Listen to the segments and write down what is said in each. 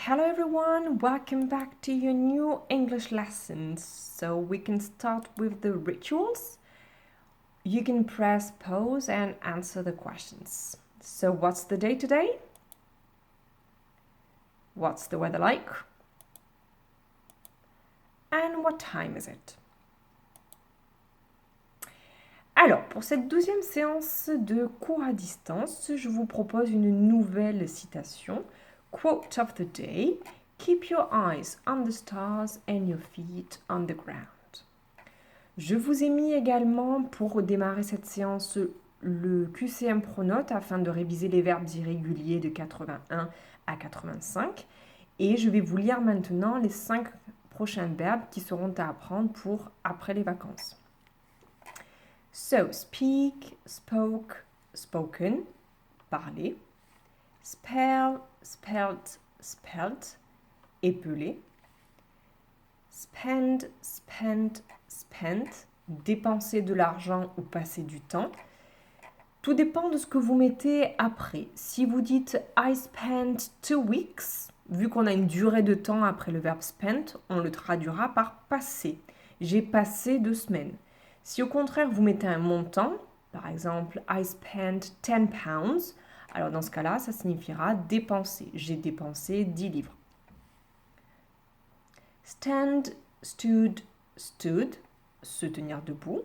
Hello everyone, welcome back to your new English lesson. So we can start with the rituals. You can press pause and answer the questions. So what's the day today? What's the weather like? And what time is it? Alors, pour cette 12e séance de cours à distance, je vous propose une nouvelle citation. Quote of the day, keep your eyes on the stars and your feet on the ground. Je vous ai mis également, pour démarrer cette séance, le QCM Pronote afin de réviser les verbes irréguliers de 81 à 85. Et je vais vous lire maintenant les 5 prochains verbes qui seront à apprendre pour après les vacances. So, speak, spoke, spoken, parler. Spell, spelt, spelt, épeler. Spend, spent, spent, dépenser de l'argent ou passer du temps. Tout dépend de ce que vous mettez après. Si vous dites I spent 2 weeks, vu qu'on a une durée de temps après le verbe spent, on le traduira par passer. J'ai passé 2 semaines. Si au contraire vous mettez un montant, par exemple I spent 10 pounds, alors dans ce cas-là, ça signifiera dépenser. J'ai dépensé 10 livres. Stand, stood, stood, se tenir debout.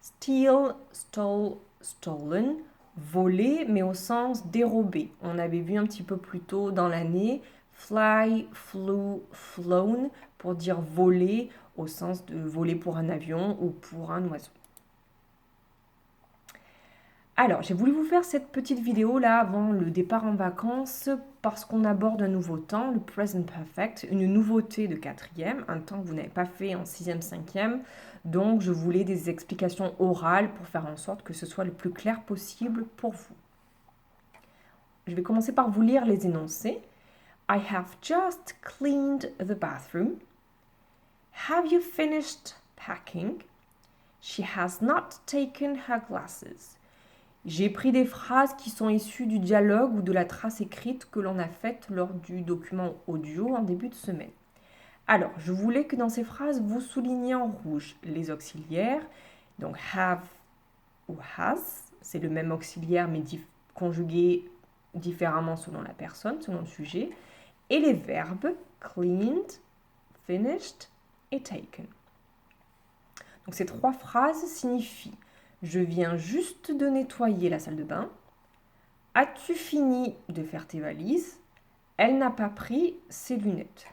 Steal, stole, stolen, voler, mais au sens dérober. On avait vu un petit peu plus tôt dans l'année fly, flew, flown, pour dire voler, au sens de voler pour un avion ou pour un oiseau. Alors, j'ai voulu vous faire cette petite vidéo là avant le départ en vacances parce qu'on aborde un nouveau temps, le present perfect, une nouveauté de 4e, un temps que vous n'avez pas fait en 6e, 5e. Donc, je voulais des explications orales pour faire en sorte que ce soit le plus clair possible pour vous. Je vais commencer par vous lire les énoncés. I have just cleaned the bathroom. Have you finished packing? She has not taken her glasses. J'ai pris des phrases qui sont issues du dialogue ou de la trace écrite que l'on a faite lors du document audio en début de semaine. Alors, je voulais que dans ces phrases, vous souligniez en rouge les auxiliaires. Donc, have ou has, c'est le même auxiliaire mais conjugué différemment selon la personne, selon le sujet. Et les verbes cleaned, finished et taken. Donc, ces 3 phrases signifient je viens juste de nettoyer la salle de bain. As-tu fini de faire tes valises? Elle n'a pas pris ses lunettes.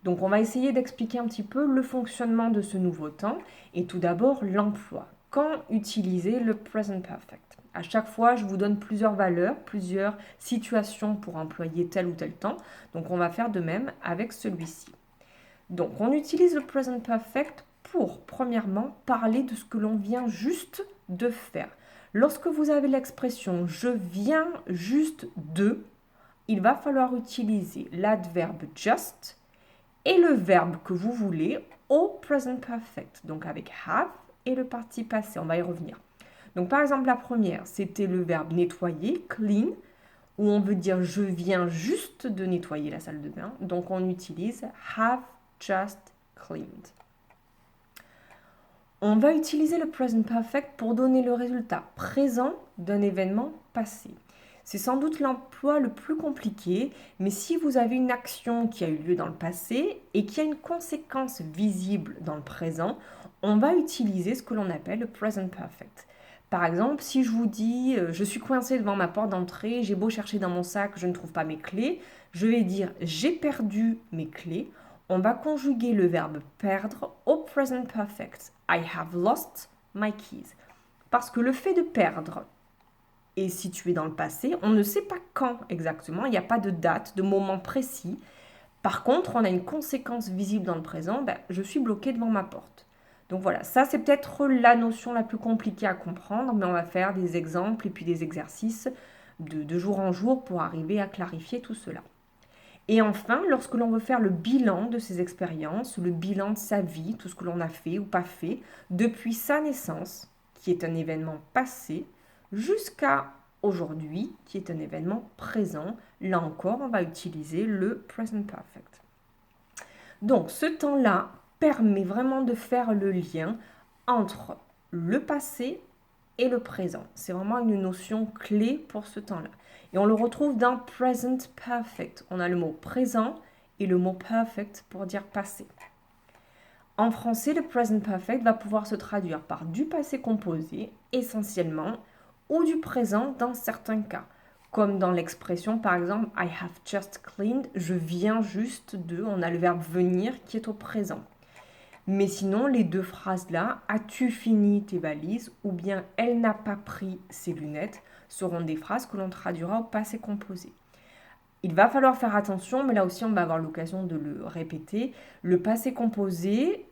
Donc on va essayer d'expliquer un petit peu le fonctionnement de ce nouveau temps et tout d'abord l'emploi. Quand utiliser le present perfect? À chaque fois, je vous donne plusieurs valeurs, plusieurs situations pour employer tel ou tel temps. Donc on va faire de même avec celui-ci. Donc on utilise le present perfect pour, premièrement, parler de ce que l'on vient juste de faire. Lorsque vous avez l'expression « je viens juste de », il va falloir utiliser l'adverbe « just » et le verbe que vous voulez au present perfect, donc avec « have » et le participe passé. On va y revenir. Donc par exemple, la première, c'était le verbe « nettoyer », « clean », où on veut dire « je viens juste de nettoyer la salle de bain ». Donc on utilise « have just cleaned ». On va utiliser le present perfect pour donner le résultat présent d'un événement passé. C'est sans doute l'emploi le plus compliqué, mais si vous avez une action qui a eu lieu dans le passé et qui a une conséquence visible dans le présent, on va utiliser ce que l'on appelle le present perfect. Par exemple, si je vous dis « je suis coincé devant ma porte d'entrée, j'ai beau chercher dans mon sac, je ne trouve pas mes clés », je vais dire « j'ai perdu mes clés ». On va conjuguer le verbe perdre au present perfect. I have lost my keys. Parce que le fait de perdre est situé dans le passé, on ne sait pas quand exactement, il n'y a pas de date, de moment précis. Par contre, on a une conséquence visible dans le présent, je suis bloqué devant ma porte. Donc voilà, ça c'est peut-être la notion la plus compliquée à comprendre, mais on va faire des exemples et puis des exercices de jour en jour pour arriver à clarifier tout cela. Et enfin, lorsque l'on veut faire le bilan de ses expériences, le bilan de sa vie, tout ce que l'on a fait ou pas fait, depuis sa naissance, qui est un événement passé, jusqu'à aujourd'hui, qui est un événement présent. Là encore, on va utiliser le present perfect. Donc, ce temps-là permet vraiment de faire le lien entre le passé et le présent. C'est vraiment une notion clé pour ce temps-là. Et on le retrouve dans present perfect. On a le mot présent et le mot perfect pour dire passé. En français, le present perfect va pouvoir se traduire par du passé composé, essentiellement, ou du présent dans certains cas. Comme dans l'expression, par exemple, I have just cleaned, je viens juste de, on a le verbe venir qui est au présent. Mais sinon, les deux phrases-là, as-tu fini tes valises ou bien elle n'a pas pris ses lunettes, seront des phrases que l'on traduira au passé composé. Il va falloir faire attention, mais là aussi on va avoir l'occasion de le répéter. Le passé composé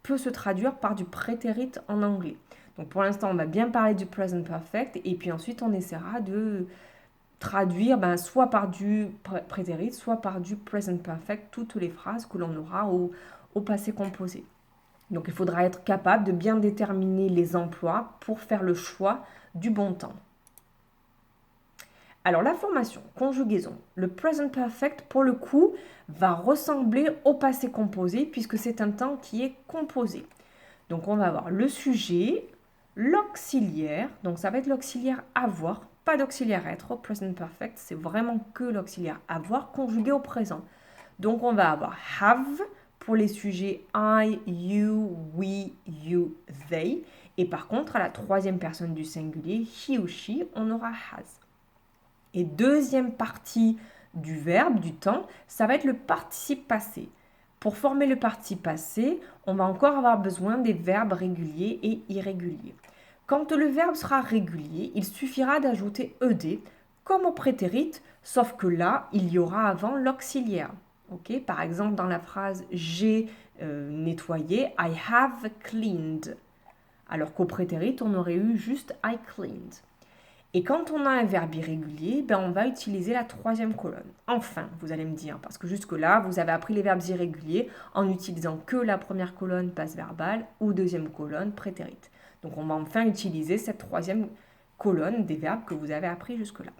peut se traduire par du prétérit en anglais. Donc pour l'instant, on va bien parler du present perfect et puis ensuite on essaiera de traduire soit par du prétérit, soit par du present perfect, toutes les phrases que l'on aura au passé composé. Donc il faudra être capable de bien déterminer les emplois pour faire le choix du bon temps. Alors la formation, conjugaison, le present perfect pour le coup va ressembler au passé composé puisque c'est un temps qui est composé. Donc on va avoir le sujet, l'auxiliaire, donc ça va être l'auxiliaire avoir, pas d'auxiliaire être au present perfect, c'est vraiment que l'auxiliaire avoir conjugué au présent. Donc on va avoir have pour les sujets I, you, we, you, they. Et par contre, à la troisième personne du singulier, he ou she, on aura has. Et deuxième partie du verbe, du temps, ça va être le participe passé. Pour former le participe passé, on va encore avoir besoin des verbes réguliers et irréguliers. Quand le verbe sera régulier, il suffira d'ajouter ed, comme au prétérit, sauf que là, il y aura avant l'auxiliaire. Okay? Par exemple, dans la phrase « j'ai nettoyé »,« I have cleaned », alors qu'au prétérit, on aurait eu juste « I cleaned ». Et quand on a un verbe irrégulier, on va utiliser la troisième colonne. Enfin, vous allez me dire, parce que jusque-là, vous avez appris les verbes irréguliers en utilisant que la première colonne passe verbale ou deuxième colonne prétérit. Donc on va enfin utiliser cette troisième colonne des verbes que vous avez appris jusque-là.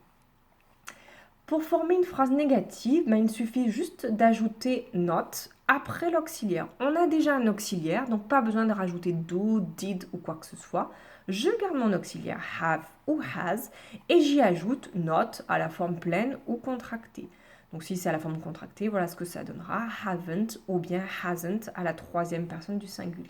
Pour former une phrase négative, il suffit juste d'ajouter not après l'auxiliaire. On a déjà un auxiliaire, donc pas besoin de rajouter do, did ou quoi que ce soit. Je garde mon auxiliaire have ou has et j'y ajoute not à la forme pleine ou contractée. Donc si c'est à la forme contractée, voilà ce que ça donnera, haven't ou bien hasn't à la troisième personne du singulier.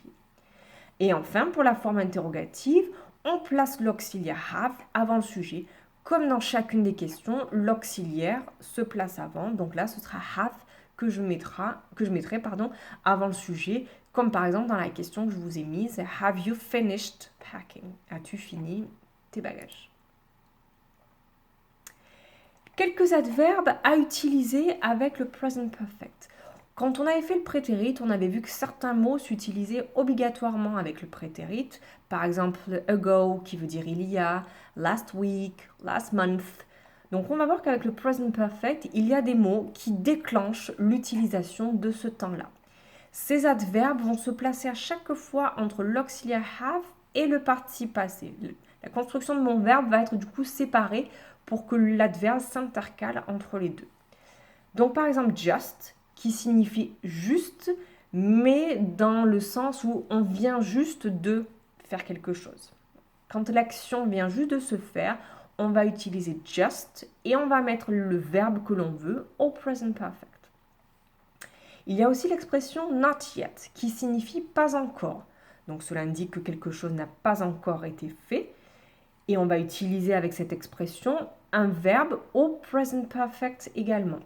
Et enfin, pour la forme interrogative, on place l'auxiliaire have avant le sujet. Comme dans chacune des questions, l'auxiliaire se place avant. Donc là, ce sera have que je mettrai avant le sujet. Comme par exemple dans la question que je vous ai mise, have you finished packing? As-tu fini tes bagages? Quelques adverbes à utiliser avec le present perfect. Quand on avait fait le prétérit, on avait vu que certains mots s'utilisaient obligatoirement avec le prétérit. Par exemple, ago qui veut dire il y a, last week, last month. Donc on va voir qu'avec le present perfect, il y a des mots qui déclenchent l'utilisation de ce temps-là. Ces adverbes vont se placer à chaque fois entre l'auxiliaire have et le participe passé. La construction de mon verbe va être du coup séparée pour que l'adverbe s'intercale entre les deux. Donc par exemple just, qui signifie juste, mais dans le sens où on vient juste de faire quelque chose. Quand l'action vient juste de se faire, on va utiliser just et on va mettre le verbe que l'on veut au present perfect. Il y a aussi l'expression not yet, qui signifie pas encore. Donc cela indique que quelque chose n'a pas encore été fait. Et on va utiliser avec cette expression un verbe au present perfect également.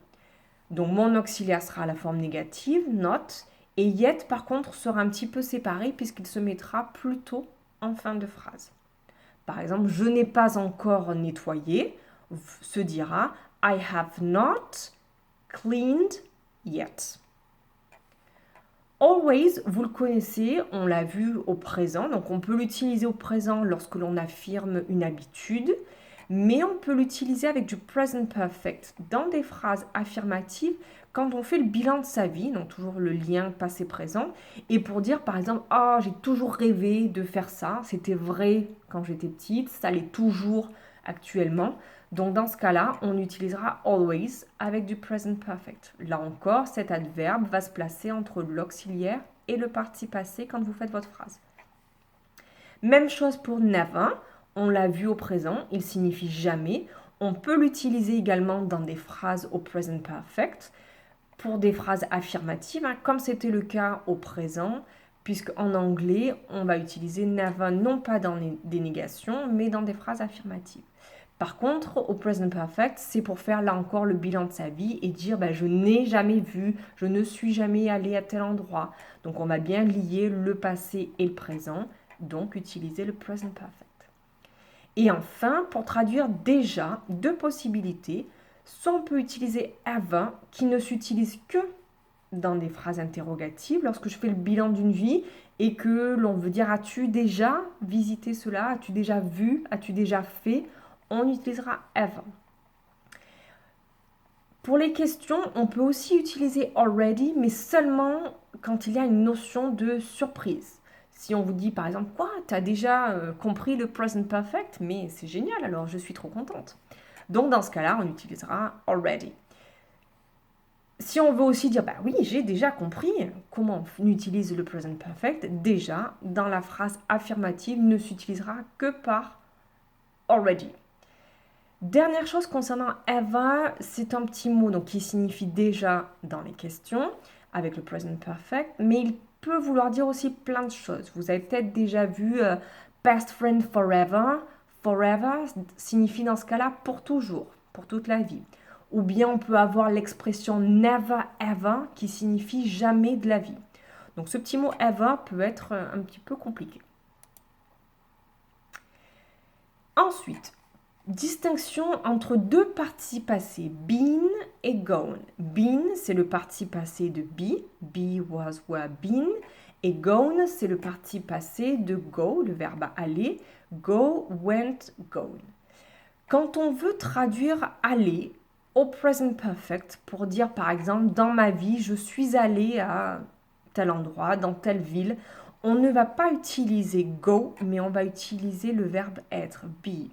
Donc mon auxiliaire sera la forme négative, not, et yet par contre sera un petit peu séparé puisqu'il se mettra plutôt en fin de phrase. Par exemple, je n'ai pas encore nettoyé, se dira I have not cleaned yet. Always, vous le connaissez, on l'a vu au présent, donc on peut l'utiliser au présent lorsque l'on affirme une habitude, mais on peut l'utiliser avec du present perfect dans des phrases affirmatives quand on fait le bilan de sa vie, donc toujours le lien passé-présent, et pour dire par exemple « Ah, j'ai toujours rêvé de faire ça, c'était vrai quand j'étais petite, ça l'est toujours actuellement. Donc dans ce cas-là, on utilisera always avec du present perfect. Là encore, cet adverbe va se placer entre l'auxiliaire et le participe passé quand vous faites votre phrase. Même chose pour never, on l'a vu au présent, il signifie jamais. On peut l'utiliser également dans des phrases au present perfect pour des phrases affirmatives, comme c'était le cas au présent, puisqu'en anglais, on va utiliser never non pas dans des négations, mais dans des phrases affirmatives. Par contre, au present perfect, c'est pour faire là encore le bilan de sa vie et dire je n'ai jamais vu, je ne suis jamais allé à tel endroit. Donc on va bien lier le passé et le présent, donc utiliser le present perfect. Et enfin, pour traduire déjà, deux possibilités. Soit on peut utiliser have qui ne s'utilise que dans des phrases interrogatives lorsque je fais le bilan d'une vie et que l'on veut dire as-tu déjà visité cela, as-tu déjà vu, as-tu déjà fait, on utilisera have. Pour les questions, on peut aussi utiliser already, mais seulement quand il y a une notion de surprise. Si on vous dit par exemple, quoi, tu as déjà compris le present perfect, mais c'est génial, alors je suis trop contente. Donc dans ce cas-là, on utilisera already. Si on veut aussi dire, oui, j'ai déjà compris comment on utilise le present perfect, déjà, dans la phrase affirmative, ne s'utilisera que par already. Dernière chose concernant ever, c'est un petit mot donc, qui signifie déjà dans les questions avec le present perfect, mais il peut vouloir dire aussi plein de choses. Vous avez peut-être déjà vu best friend forever. Forever signifie dans ce cas-là pour toujours, pour toute la vie. Ou bien on peut avoir l'expression never ever qui signifie jamais de la vie. Donc ce petit mot ever peut être un petit peu compliqué. Ensuite, distinction entre deux participes passés, been et gone. Been, c'est le participe passé de be was, were, been. Et gone, c'est le participe passé de go, le verbe aller, go, went, gone. Quand on veut traduire aller au present perfect pour dire par exemple dans ma vie je suis allé à tel endroit, dans telle ville, on ne va pas utiliser go mais on va utiliser le verbe être, be.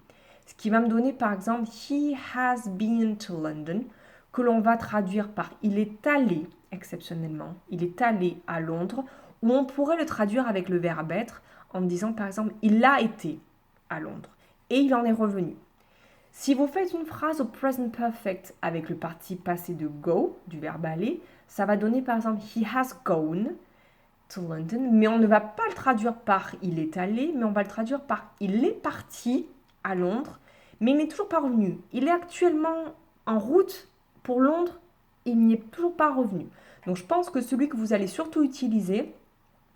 Ce qui va me donner par exemple he has been to London que l'on va traduire par il est allé exceptionnellement, il est allé à Londres ou on pourrait le traduire avec le verbe être en disant par exemple il a été à Londres et il en est revenu. Si vous faites une phrase au present perfect avec le participe passé de go, du verbe aller, ça va donner par exemple he has gone to London, mais on ne va pas le traduire par il est allé, mais on va le traduire par il est parti à Londres, mais il n'est toujours pas revenu. Il est actuellement en route pour Londres, et il n'y est toujours pas revenu. Donc je pense que celui que vous allez surtout utiliser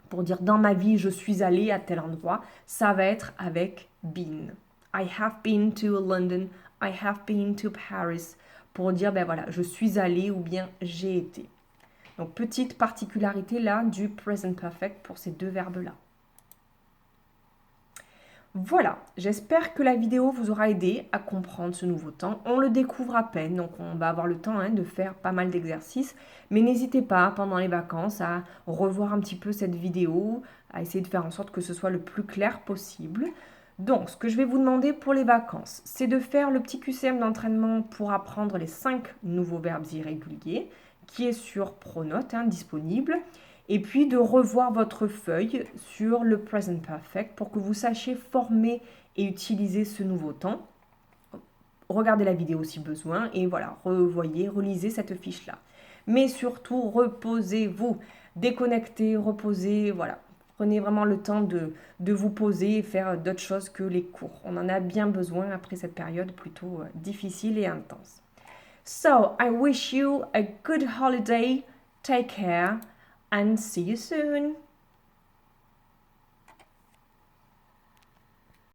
pour dire dans ma vie je suis allé à tel endroit, ça va être avec been. I have been to London, I have been to Paris, pour dire voilà, je suis allé ou bien j'ai été. Donc petite particularité là du present perfect pour ces deux verbes-là. Voilà, j'espère que la vidéo vous aura aidé à comprendre ce nouveau temps. On le découvre à peine, donc on va avoir le temps de faire pas mal d'exercices. Mais n'hésitez pas pendant les vacances à revoir un petit peu cette vidéo, à essayer de faire en sorte que ce soit le plus clair possible. Donc, ce que je vais vous demander pour les vacances, c'est de faire le petit QCM d'entraînement pour apprendre les 5 nouveaux verbes irréguliers, qui est sur Pronote, disponible. Et puis de revoir votre feuille sur le present perfect pour que vous sachiez former et utiliser ce nouveau temps. Regardez la vidéo si besoin et voilà, revoyez, relisez cette fiche-là. Mais surtout, reposez-vous, déconnectez, reposez, voilà. Prenez vraiment le temps de vous poser et faire d'autres choses que les cours. On en a bien besoin après cette période plutôt difficile et intense. So, I wish you a good holiday. Take care and see you soon.